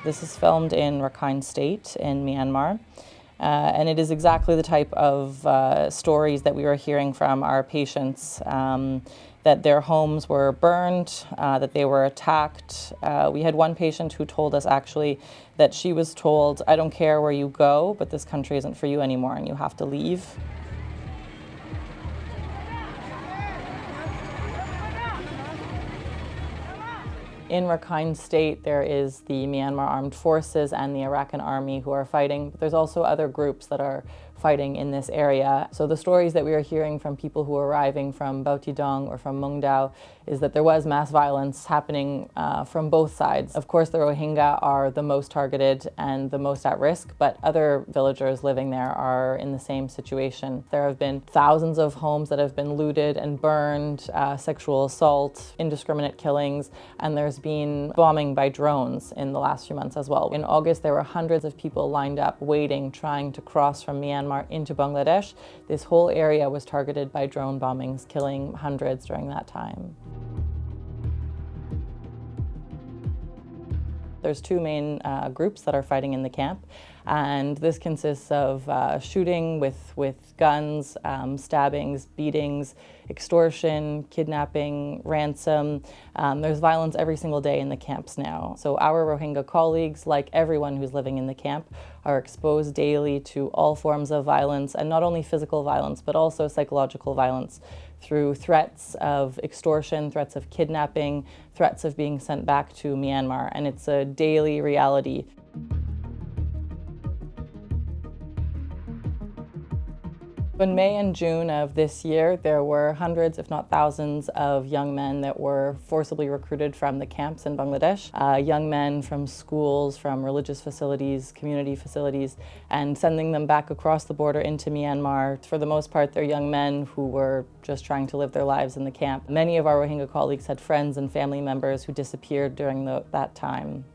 This is filmed in Rakhine State in Myanmar. And it is exactly the type of stories that we were hearing from our patients, that their homes were burned, that they were attacked. We had one patient who told us actually that she was told, "I don't care where you go, but this country isn't for you anymore and you have to leave." In Rakhine State, there is the Myanmar Armed Forces and the Arakan Army who are fighting, but there's also other groups that are fighting in this area. So the stories that we are hearing from people who are arriving from Bautidong or from Mung Dao is that there was mass violence happening from both sides. Of course, the Rohingya are the most targeted and the most at risk, but other villagers living there are in the same situation. There have been thousands of homes that have been looted and burned, sexual assault, indiscriminate killings, and there's been bombing by drones in the last few months as well. In August, there were hundreds of people lined up waiting, trying to cross from Myanmar into Bangladesh. This whole area was targeted by drone bombings, killing hundreds during that time. There's two main groups that are fighting in the camp, and this consists of shooting with guns, stabbings, beatings, extortion, kidnapping, ransom. There's violence every single day in the camps now. So our Rohingya colleagues, like everyone who's living in the camp, are exposed daily to all forms of violence, and not only physical violence, but also psychological violence through threats of extortion, threats of kidnapping, threats of being sent back to Myanmar, and it's a daily reality. In May and June of this year, there were hundreds, if not thousands, of young men that were forcibly recruited from the camps in Bangladesh. Young men from schools, from religious facilities, community facilities, and sending them back across the border into Myanmar. For the most part, they're young men who were just trying to live their lives in the camp. Many of our Rohingya colleagues had friends and family members who disappeared during that time.